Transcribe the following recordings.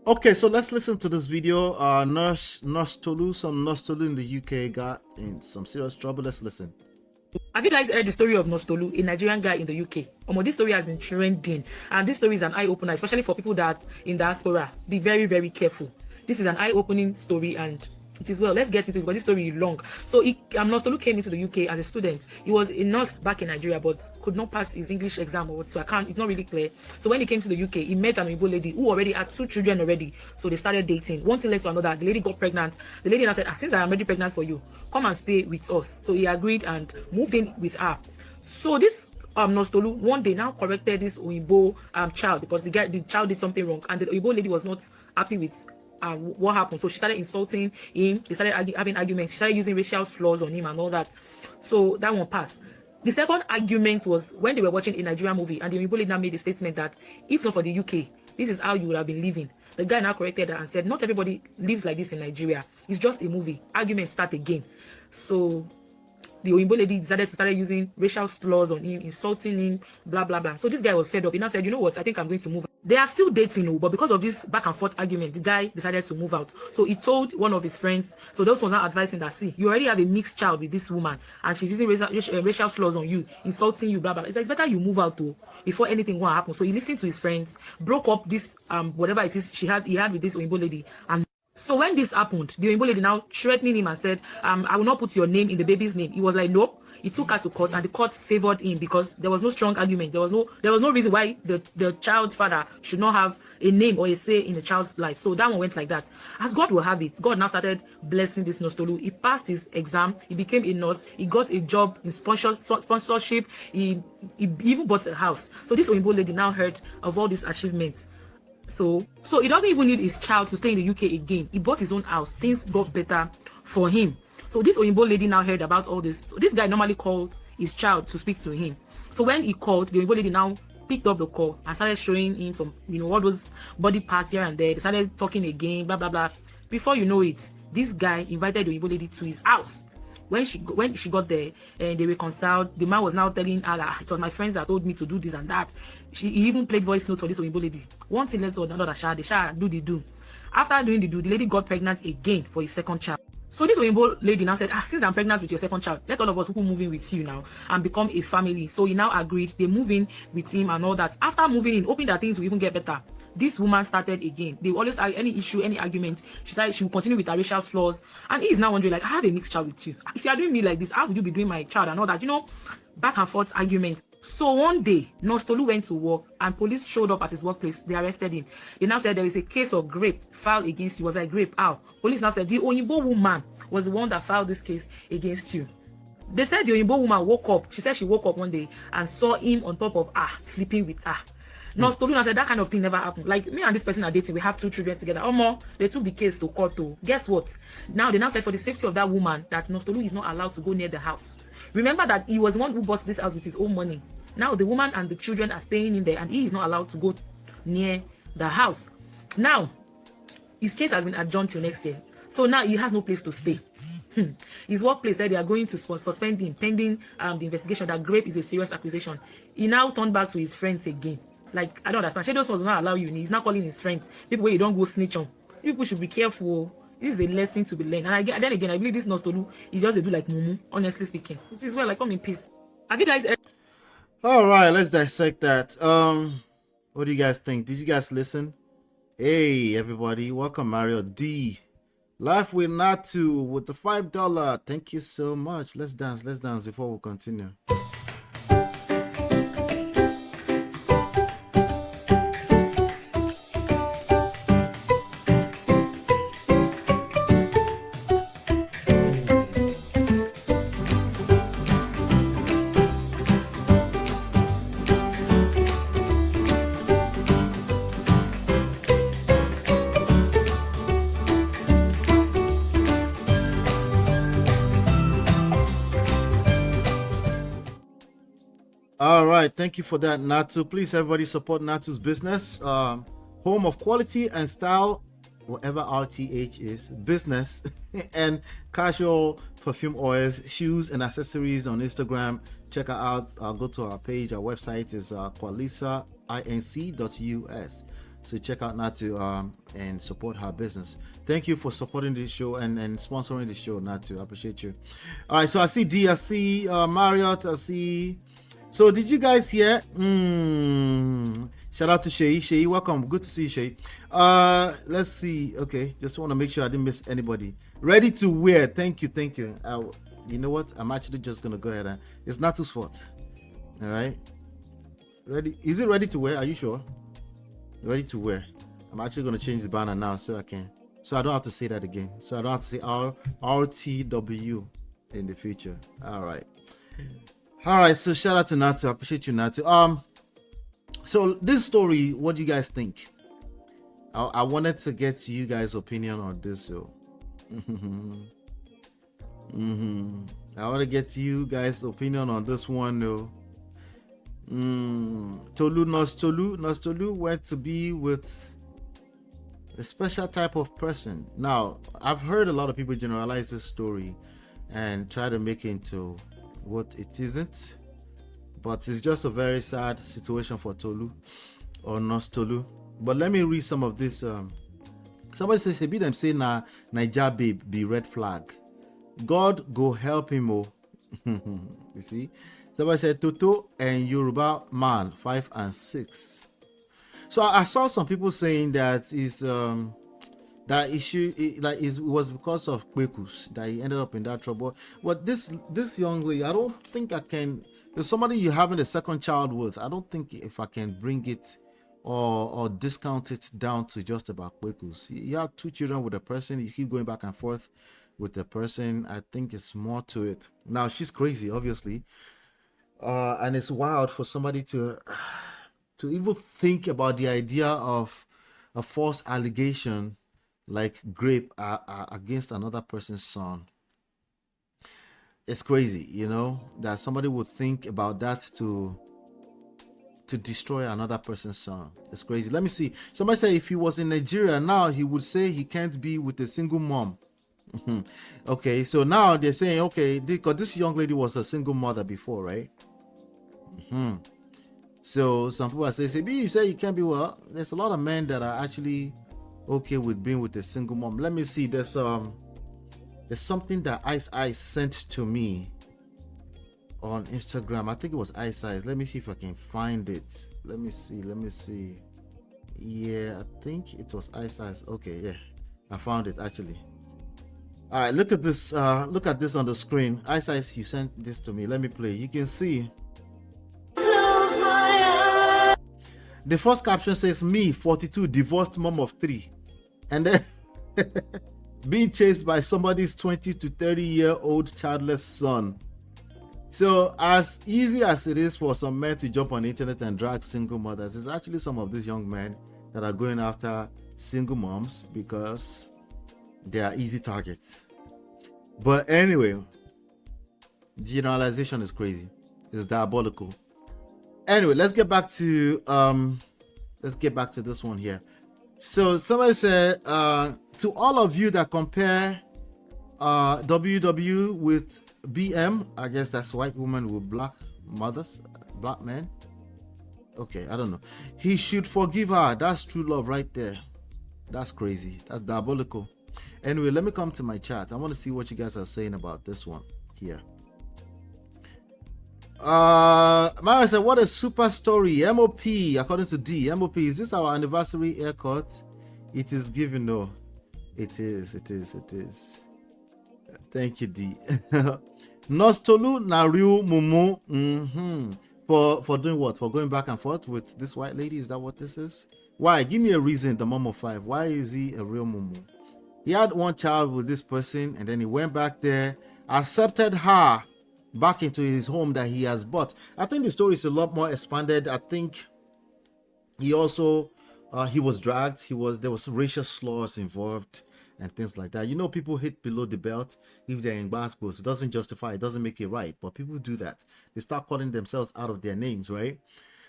Okay, so let's listen to this video. Nurse Tolu, some Nurse Tolu in the UK got in some serious trouble. Let's listen. Have you guys heard the story of Nostolu, a Nigerian guy in the UK? This story has been trending, and this story is an eye-opener, especially for people that in diaspora. Be very, very careful. This is an eye-opening story, and it is well. Let's get into it because this story is long. So, Nostolu came into the UK as a student. He was a nurse back in Nigeria, but could not pass his English exam, so it's not really clear. So when he came to the UK, he met an Igbo lady who already had 2 children already. So they started dating. One thing led to another. The lady got pregnant. The lady now said, "Since I am already pregnant for you, come and stay with us." So he agreed and moved in with her. So this Nostolu one day now corrected this Oyibo child because the child did something wrong, and the Oyibo lady was not happy with what happened. So she started insulting him. They started having arguments. She started using racial slurs on him and all that. So that one passed. The second argument was when they were watching a Nigerian movie, and the Oyibo lady now made a statement that if not for the UK, this is how you would have been living. The guy now corrected her and said, "Not everybody lives like this in Nigeria. It's just a movie." Arguments start again. So the Oyinbo lady decided to start using racial slurs on him, insulting him, blah, blah, blah. So this guy was fed up. He now said, "You know what? I think I'm going to move out." They are still dating, but because of this back and forth argument, the guy decided to move out. So he told one of his friends, so those ones now advising that, "See, you already have a mixed child with this woman, and she's using racial slurs on you, insulting you, blah, blah, blah. It's better you move out though, before anything will happen." So he listened to his friends, broke up this, whatever it is he had with this Oyinbo lady, and so when this happened, the Oyinbo lady now threatening him and said, "I will not put your name in the baby's name." He was like, "Nope." He took her to court, and the court favored him because there was no strong argument. There was no reason why the child's father should not have a name or a say in the child's life. So that one went like that. As God will have it, God now started blessing this Nostolu. He passed his exam. He became a nurse. He got a job in sponsorship. He even bought a house. So this Oyinbo lady now heard of all these achievements. So he doesn't even need his child to stay in the UK again. He bought his own house. Things got better for him. So this Oyinbo lady now heard about all this. So this guy normally called his child to speak to him. So when he called, the Oyinbo lady now picked up the call and started showing him some, all those body parts here and there. They started talking again, blah, blah, blah. Before you know it, this guy invited the Oyinbo lady to his house. When she got there and they reconciled, the man was now telling her that it was my friends that told me to do this and that. He even played voice notes for this Oyinbo lady. One thing led to another. They do the do. After doing the do, the lady got pregnant again for his second child. So this Oyinbo lady now said, "Since I'm pregnant with your second child, let all of us who move in with you now and become a family." So he now agreed. They move in with him and all that. After moving in, hoping that things will even get better, this woman started again. They always have any issue, any argument. She will continue with her racial slurs. And he is now wondering, like, "I have a mixed child with you. If you are doing me like this, how would you be doing my child?" And all that, back and forth argument. So one day, Nostolu went to work and police showed up at his workplace. They arrested him. They now said there is a case of rape filed against you. Was like, rape? How? Police now said the Oyinbo woman was the one that filed this case against you. They said the Oyinbo woman woke up. She said she woke up one day and saw him on top of her, sleeping with her. Nostolu now said that kind of thing never happened. Like, me and this person are dating. We have 2 children together. They took the case to court too. Guess what? Now they now said for the safety of that woman that Nostolu is not allowed to go near the house. Remember that he was the one who bought this house with his own money. Now the woman and the children are staying in there, and he is not allowed to go near the house. Now his case has been adjourned till next year. So now he has no place to stay. His workplace said they are going to suspend him pending the investigation that rape is a serious accusation. He now turned back to his friends again. Like, I don't understand. Shadows will not allow you. He's not calling his friends. People where you don't go snitch on. People should be careful. This is a lesson to be learned. And then again, I believe this Nostolu is just a do like mumu, honestly speaking. It is well, like, come in peace. Have you guys All right, let's dissect that. What do you guys think? Did you guys listen? Hey, everybody. Welcome, Mario D. Life with Natu with the $5. Thank you so much. Let's dance before we continue. All right, thank you for that, Natu. Please, everybody, support Natu's business. Home of quality and style, whatever RTH is, business, and casual perfume oils, shoes, and accessories on Instagram. Check her out. Go to our page. Our website is qualisainc.us. So check out Natu and support her business. Thank you for supporting this show and sponsoring the show, Natu. I appreciate you. All right, so I see D, I see Marriott, I see. So did you guys hear? Shout out to Shay. Shay, welcome. Good to see you, Shay. Let's see. Okay, just want to make sure I didn't miss anybody. Ready to wear. Thank you, thank you. You know what? I'm actually just gonna go ahead and it's Natu's fault. All right. Ready? Is it ready to wear? Are you sure? Ready to wear. I'm actually going to change the banner now so I don't have to say that again. So I don't have to say RTW in the future. All right. So shout out to Natu. I appreciate you, Natu. So this story, what do you guys think? I wanted to get you guys' opinion on this. So I want to get you guys' opinion on this one though. Nostolu went to be with a special type of person. Now, I've heard a lot of people generalize this story and try to make it into what it isn't, but it's just a very sad situation for Tolu or Nostolu. But let me read some of this. Somebody says, "Be them say na Naija babe be red flag. God go help him, oh." You see. Somebody said Toto and Yoruba man 5 and 6. So I saw some people saying that is that issue it was because of Kwekus that he ended up in that trouble. But this young lady, I don't think I can. There's somebody you're having a second child with. I don't think if I can bring it or discount it down to just about Kwekus. You have 2 children with a person. You keep going back and forth with the person. I think it's more to it. Now she's crazy, obviously. And it's wild for somebody to even think about the idea of a false allegation like rape against another person's son. It's crazy, you know, that somebody would think about that to destroy another person's son. It's crazy. Let me see. Somebody said if he was in Nigeria now, he would say he can't be with a single mom. Okay, so now they're saying, okay, because this young lady was a single mother before, right? So some people are saying, you say you can't be. Well, there's a lot of men that are actually okay with being with a single mom. Let me see. There's something that Ice sent to me on Instagram. I think it was Ice. Let me see if I can find it. Let me see. Yeah, I think it was Ice. Okay, yeah, I found it actually. All right, look at this. Look at this on the screen. Ice, you sent this to me. Let me play. You can see. The first caption says, "Me, 42, divorced mom of 3," and then being chased by somebody's 20 to 30-year-old childless son. So as easy as it is for some men to jump on the internet and drag single mothers, it's actually some of these young men that are going after single moms because they are easy targets. But anyway, generalization is crazy. It's diabolical. Anyway, let's get back to this one here. So somebody said, to all of you that compare WW with BM, I guess that's white woman with black mothers, black men. Okay, I don't know. He should forgive her. That's true love right there. That's crazy. That's diabolical. Anyway, let me come to my chat. I want to see what you guys are saying about this one here. Mara said, what a super story. MOP, according to D. MOP, is this our anniversary haircut? It is given, no. It is. Thank you, D. Nostolu Nariu Mumu. For doing what? For going back and forth with this white lady? Is that what this is? Why? Give me a reason, the mom of 5. Why is he a real mumu? He had one child with this person, and then he went back there, accepted her back into his home that he has bought. I think the story is a lot more expanded. I think he also he was dragged. There was racial slurs involved and things like that. You know, people hit below the belt if they're in basketball. It doesn't justify, it doesn't make it right, but people do that. They start calling themselves out of their names, right?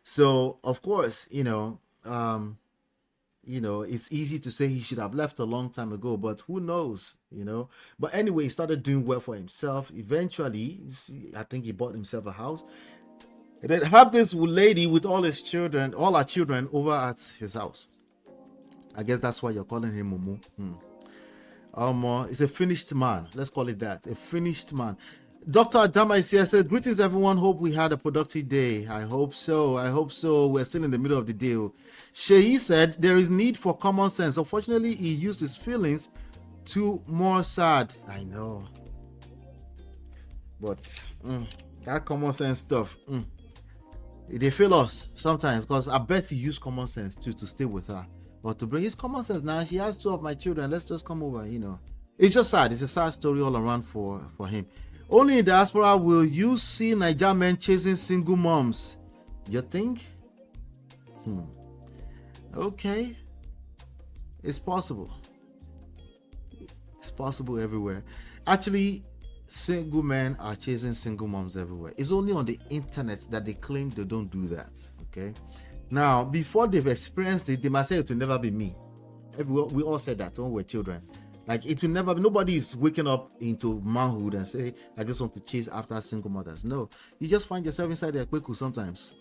So of course, it's easy to say he should have left a long time ago, but who knows, But anyway, he started doing well for himself. Eventually, I think he bought himself a house. And then have this lady with all her children over at his house. I guess that's why you're calling him Mumu. He's a finished man. Let's call it that. A finished man. Dr. Adama is here. Said, greetings, everyone. Hope we had a productive day. I hope so. We're still in the middle of the day. Sheyi said, there is need for common sense. Unfortunately, he used his feelings to more sad. I know. But that common sense stuff, they fail us sometimes, because I bet he used common sense too to stay with her. But to bring his common sense now, she has 2 of my children. Let's just come over, It's just sad. It's a sad story all around for him. Only in diaspora will you see Nigerian men chasing single moms. You think? Okay. It's possible. It's possible everywhere. Actually, single men are chasing single moms everywhere. It's only on the internet that they claim they don't do that. Okay. Now, before they've experienced it, they must say it will never be me. We all said that when we were children. Like, it will never be. Nobody is waking up into manhood and say, I just want to chase after single mothers. No, you just find yourself inside the ekweku sometimes.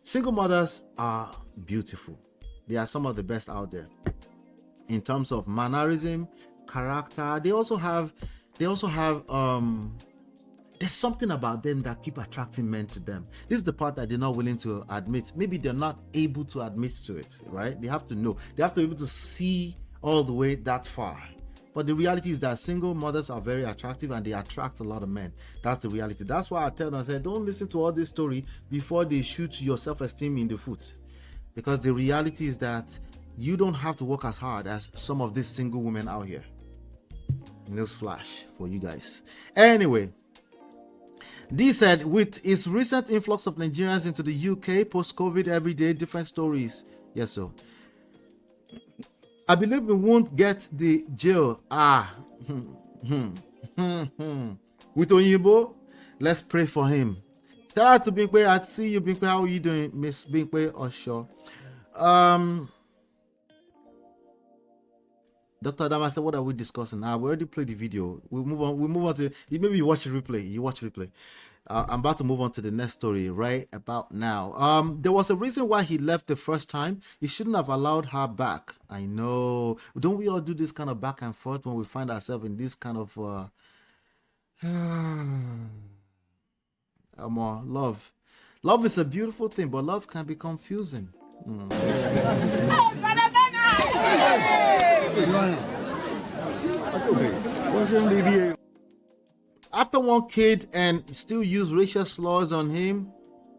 Single mothers are beautiful. They are some of the best out there in terms of mannerism, character. They also have there's something about them that keep attracting men to them. This is the part that they're not willing to admit. Maybe they're not able to admit to it, right? They have to know. They have to be able to see all the way that far. But the reality is that single mothers are very attractive and they attract a lot of men. That's the reality. That's why I tell them, I say, don't listen to all this story before they shoot your self-esteem in the foot. Because the reality is that you don't have to work as hard as some of these single women out here. Newsflash for you guys. Anyway, D said, with its recent influx of Nigerians into the UK post-COVID, every day different stories. Yes, so I believe we won't get the jail. With Onyibo, let's pray for him. Shout out to Binkwe. I see you, Binkwe. How are you doing, Miss Binkwe? Oh, sure. Dr. Adama said, what are we discussing? We already played the video. We'll move on to, maybe you watch the replay. I'm about to move on to the next story right about now. There was a reason why he left the first time. He shouldn't have allowed her back. I know. Don't we all do this kind of back and forth when we find ourselves in this kind of love? Love is a beautiful thing, but love can be confusing. After one kid and still use racial slurs on him,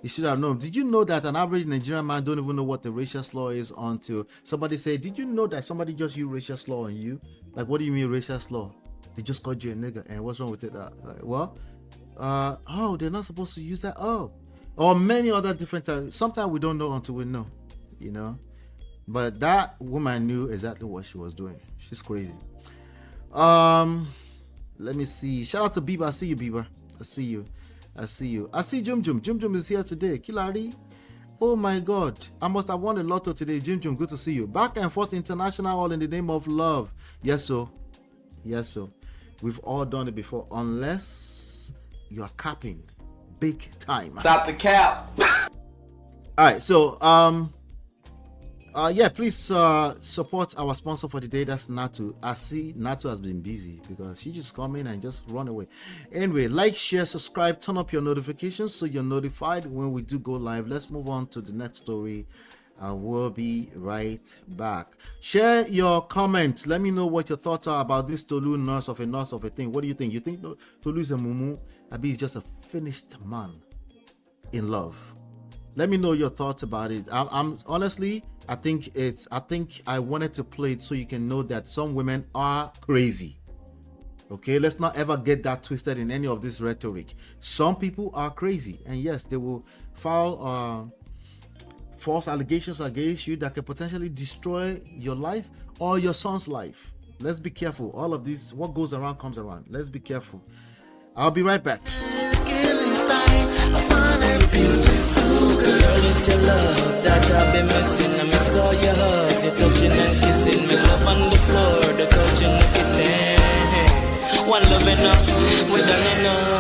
you should have known. Did you know that an average Nigerian man don't even know what the racial slur is until somebody say, did you know that somebody just used racial slur on you? Like, what do you mean racial slur? They just called you a nigger, and what's wrong with it? They're not supposed to use that. Or many other different times. Sometimes we don't know until we know, But that woman knew exactly what she was doing. She's crazy. Let me see. Shout out to Bieber. I see you, Bieber. I see you. I see Jum Jum. Jum Jum is here today. Kilari. Oh my God. I must have won a lotto today. Jum Jum, good to see you. Back and forth international, all in the name of love. Yes, so. We've all done it before. Unless you're capping big time. Stop the cap. All right, so please support our sponsor for the day. That's Natu. I see Natu has been busy because she just come in and just run away. Anyway, like, share, subscribe, turn up your notifications so you're notified when we do go live. Let's move on to the next story. We'll be right back. Share your comments. Let me know what your thoughts are about this TOLU nurse of a thing. What do you think? You think TOLU is a mumu? Abi is just a finished man in love? Let me know your thoughts about it. I'm honestly, I think I wanted to play it so you can know that some women are crazy. Okay, let's not ever get that twisted in any of this rhetoric. Some people are crazy, and yes, they will file false allegations against you that can potentially destroy your life or your son's life. Let's be careful. All of this, what goes around comes around. Let's be careful. I'll be right back. Girl, it's your love that I've been missing. I miss all your hugs, your touching and kissing. Make love on the floor, the couch in the kitchen. One love enough, we done enough.